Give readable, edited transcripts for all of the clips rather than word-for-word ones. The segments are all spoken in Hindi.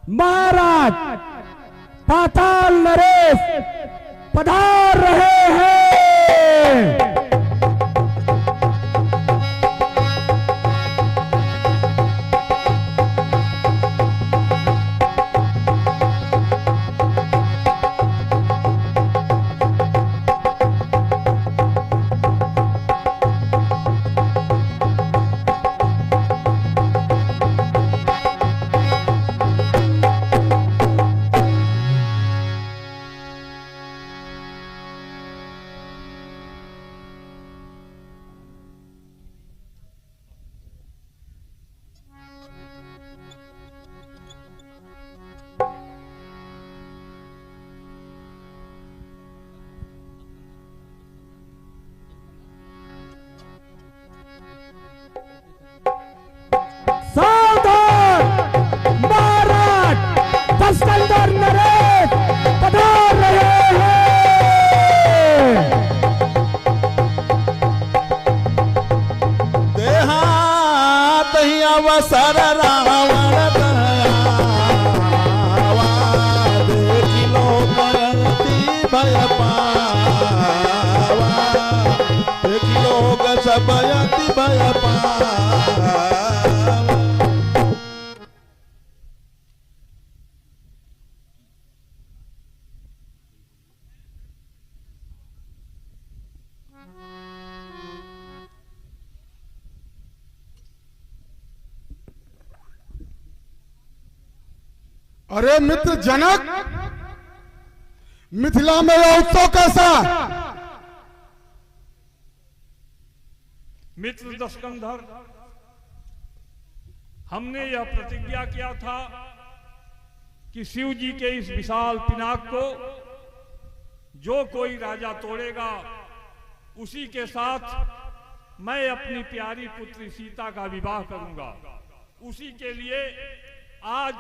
महाराज पाताल नरेश पधार रहे हैं। सावधान, महाराज दस्कंदर नरेश पधार रहे हैं। देहात ही अवसर रावण दयावा, देखी लोग अति भय पावा, देखी लोग सब अति भय पावा। अरे मित्र जनक, मिथिला में यह उत्सव कैसा? मित्र दस्कंधर, हमने यह प्रतिज्ञा किया था कि शिव जी के इस विशाल पिनाक को जो कोई राजा तोड़ेगा उसी के साथ मैं अपनी प्यारी पुत्री सीता का विवाह करूंगा। उसी के लिए आज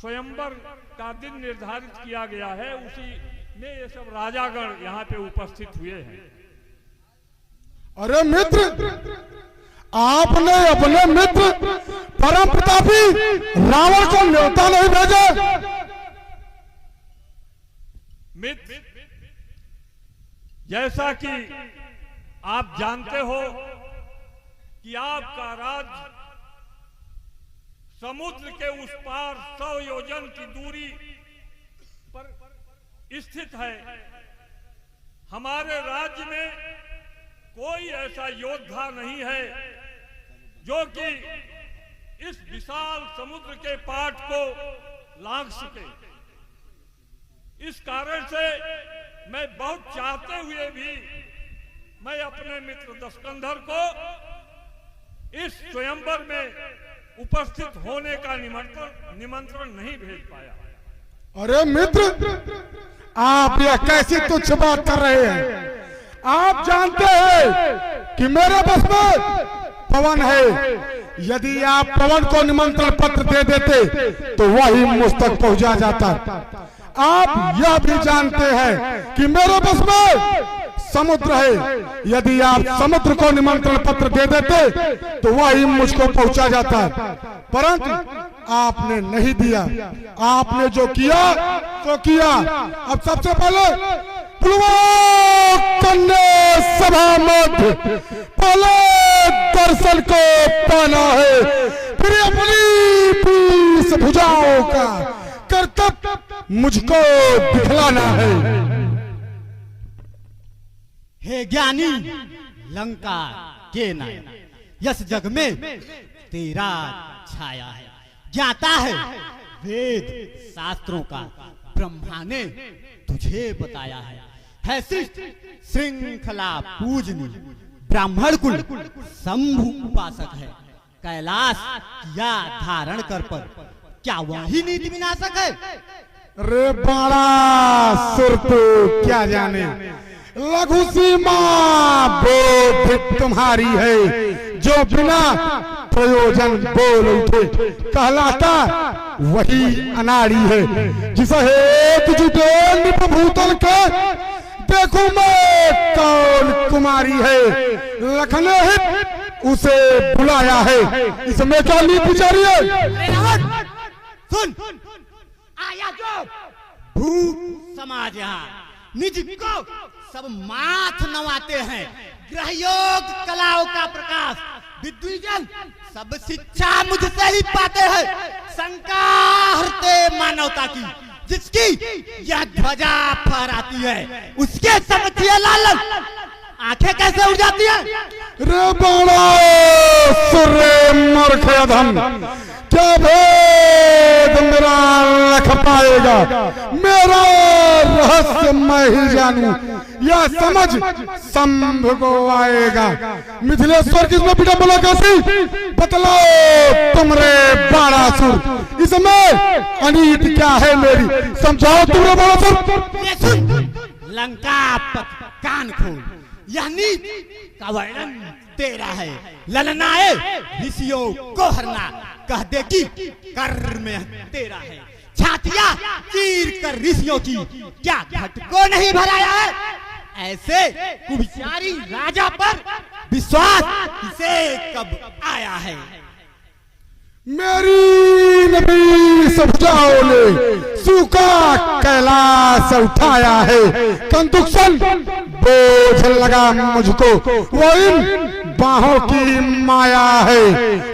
स्वयंवर का दिन निर्धारित किया गया है। उसी में ये सब राजागण यहाँ पे उपस्थित हुए हैं। अरे मित्र, आपने अपने मित्र परम प्रतापी रावण को न्योता नहीं भेजा? मित्र, जैसा कि आप जानते हो कि आपका राज्य समुद्र के उस पार 100 योजन की दूरी पर स्थित है। हमारे राज्य में कोई ऐसा योद्धा नहीं है जो कि इस विशाल समुद्र के पाट को लांघ सके। इस कारण से मैं बहुत चाहते हुए भी मैं अपने मित्र दस्कंधर को इस स्वयंवर में उपस्थित होने का निमंत्रण नहीं भेज पाया। अरे मित्र, आप यह कैसी तुच्छ बात कर रहे हैं? आप जानते हैं कि मेरे बस में पवन है। यदि आप पवन को निमंत्रण पत्र दे देते तो वही मुझ तक पहुंचा जाता। आप यह भी जानते हैं कि मेरे बस में समुद्र है। यदि आप समुद्र को निमंत्रण पत्र दे देते तो वही मुझको पहुंचा जाता, परंतु आपने नहीं दिया। आपने जो किया तो किया। अब सबसे पहले कन्या सभा मध्य पहले दर्शन को पाना है, फिर अपनी 20 भुजाओं का कर्तव्य मुझको दिखलाना है। हे ज्ञानी लंका के नायक, यस जग में तेरा छाया है। ज्ञाता है वेद शास्त्रों का, ब्रह्मा ने तुझे बताया है शिष्ट श्रृंखला पूजनी, ब्राह्मण कुल शंभु उपासक है। कैलाश किया धारण कर पर, क्या वही नीति विनाशक है? रे बड़ा सुर तो क्या जाने, लघु सीमा बोध तुम्हारी है। जो बिना प्रयोजन बोल उठे कहलाता वही अनाड़ी है। जिसे हेतु जुटे निपभूतल के देखो मैं कौन कुमारी है। लखने हित उसे बुलाया है, इसमें क्या नीति बिचारी है? सुन, भूत समाज यहाँ निज को सब माथ नवाते हैं। ग्रहयोग कलाओं का प्रकाश विद्विजन सब शिक्षा मुझसे ही पाते हैं। शंका हरते मानवता की जिसकी यह ध्वजा फहराती है, उसके समझिए लालन आंखें कैसे उड़ जाती है। रे बड़ा सुरे मूर्ख अधम, क्या भेद मेरा लख पाएगा। मेरा रहस्य मैं ही जानू, यह समझ संभ को आएगा। मिथिलेश्वर किसमें बेटा बोला कैसी बतलाओ तुमरे बाणासुर, इसमें अनीत क्या है मेरी, समझाओ तुमरे बाणासुर। ये सुन लंका पथ कान खोल, यह नीत का वर्णन तेरा है। ललनाए ऋषियों को हरना कह दे कि कर में तेरा है। छातियां चीर कर ऋषियों की क्या घट को नहीं भराया है। ऐसे कुविचारी राजा पर विश्वास इसे कब आया है। मेरी नबी सभुजाओं ने सूखा कैलाश उठाया है। कंदुकसन बोझ लगा मुझको, वो इन बाहों की माया है।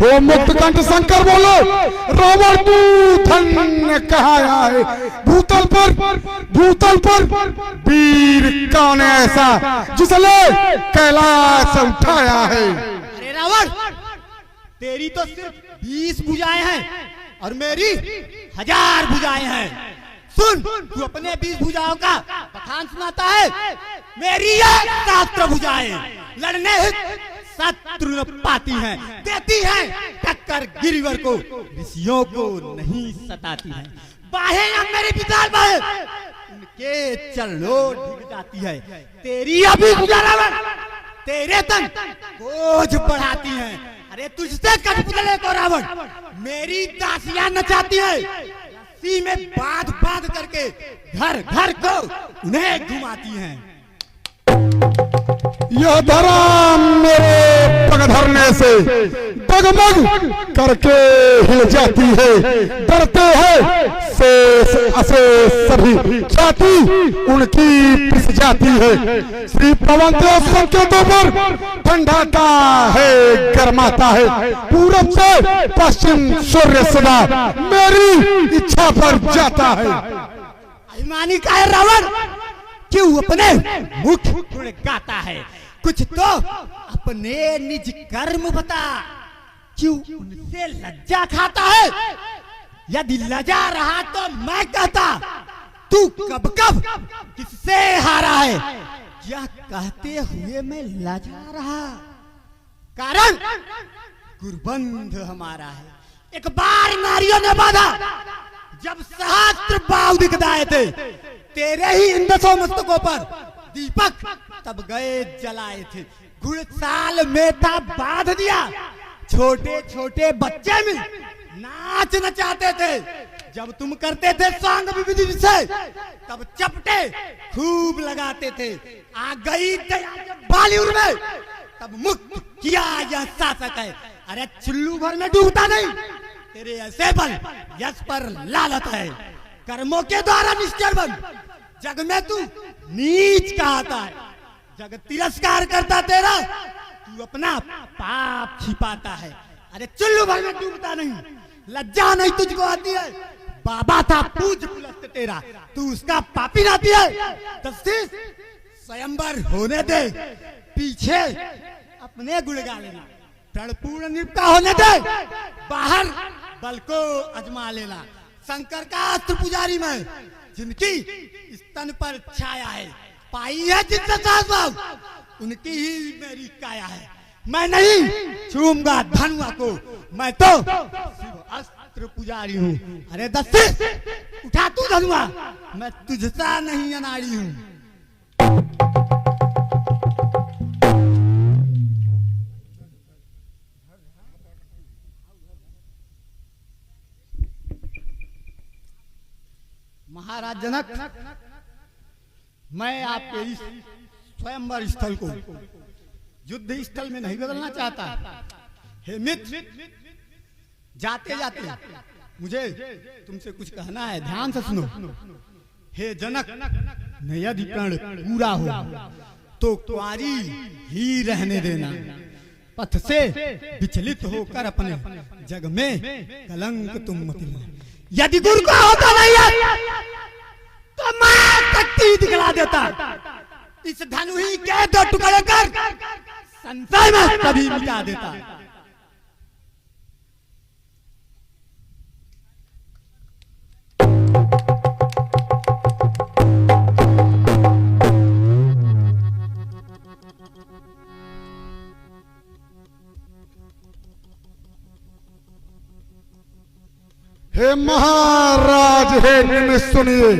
वो मुक्त कंठ शंकर बोलो, रावण धन्य कहाया है। भूतल पर वीर कौन ऐसा जिसने कैलाश उठाया है। अरे रावण, तेरी तो सिर्फ 20 भुजाएं हैं और मेरी 1000 भुजाएं हैं। सुन, तू अपने 20 भुजाओं का बखान सुनाता है, मेरी ये 7 भुजाएं लड़ने हित शत्रु न पाती हैं, देती हैं टक्कर गिरिवर को, ऋषियों को नहीं सताती हैं। बाहें अब मेरी विशाल बाहें उनके चरणों ढिग जाती है। तेरी अभी भुजा रावण तेरे तन बोझ बढ़ाती हैं। अरे तुझसे कठपुतले को रावण मेरी दासियां नचाती है। रस्सी में बांध बांध करके घर घर को उन्हें घुमाती हैं। यह धरा मेरे पग धरने से डगमग करके हिल जाती है। डरते हैं शेष अशेष सभी, छाती उनकी पिस जाती है। श्री पवन देव संकेतों पर ठंडाता है, गरमाता है। पूरब से पश्चिम सूर्य सदा मेरी इच्छा पर जाता है। अभिमानी का है रावण, क्यों अपने मुख गुण गाता है। कुछ तो अपने निज कर्म बता, क्यों उनसे लज्जा खाता है। यदि लजा रहा तो मैं कहता, तू कब कब किससे हारा है। यह कहते हुए मैं लजा रहा, कारण गुरबंध हमारा है। एक बार नारियों ने बांधा, जब सहस्त्र बाव दिखदाए थे। तेरे ही इन 10 मस्तकों पर दीपक तब गए जलाए थे। घुड़साल में था बांध दिया, छोटे छोटे बच्चे में नाच नचाते थे। जब तुम करते थे सांग विधि से, तब चपटे खूब लगाते थे। आ गई बाली में, तब मुक्त किया यह शासक है। अरे चुल्लू भर में डूबता नहीं, तेरे ऐसे बल यश पर लालत है। कर्मों के द्वारा निश्चल बन, जग में तू नीच कहता है। जग तिरस्कार करता तेरा, तू अपना पाप छिपाता है। अरे चुल्लू भर में डूबता नहीं, लज्जा नहीं तुझको आती है। बाबा था पूज पुलस्त तेरा, तू उसका पापी नाती है। तस्तीस स्वयंवर होने दे, पीछे अपने गुण गा लेना। प्रण पूर्ण निपटा होने दे, बाहर बल को अजमा लेना। शंकर का अस्त्र पुजारी में, जिनकी स्तन पर छाया है, पाई है जिनसे सासभाव, उनकी ही मेरी काया है। मैं नहीं छूऊंगा धनुआ को, मैं तो शिव अस्त्र पुजारी हूँ। अरे दस्ती उठा तू धनुआ, मैं तुझसा नहीं अनाड़ी हूँ। महाराज जनक, मैं आपके इस स्वयंवर स्थल को युद्ध स्थल में नहीं बदलना चाहता। हे मित्र, जाते जाते मुझे तुमसे कुछ कहना है, ध्यान से सुनो। हे जनक, न यदि प्रण पूरा हो तो कुंवारी ही रहने देना। पथ से विचलित होकर अपने जग में कलंक तुम मत लाना। यदि गुरु का होता नहीं है तो मैं शक्ति दिखला देता। इस धनु ही के दो टुकड़े कर संसार में कभी मिटा देता। हे महाराज, हे निमिष सुनिए,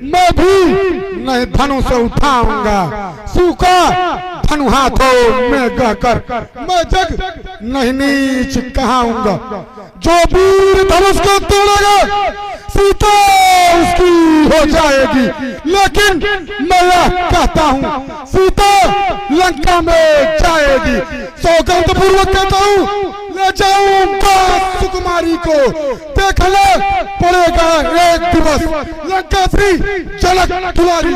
मैं भी नहीं धनु से उठाऊंगा। सूखा धनु हाथों में गहकर मैं जग नहीं नीच कहाऊंगा। जो वीर धनुष को तोड़ेगा सीता उसकी हो जाएगी। लेकिन मैं यह कहता हूँ सीता लंका में जाएगी। सौगंध पूर्वक कहता हूँ ले जाऊंगा सुकुमारी को। देखना पड़ेगा एक दिवस लंका श्री जनक दुलारी।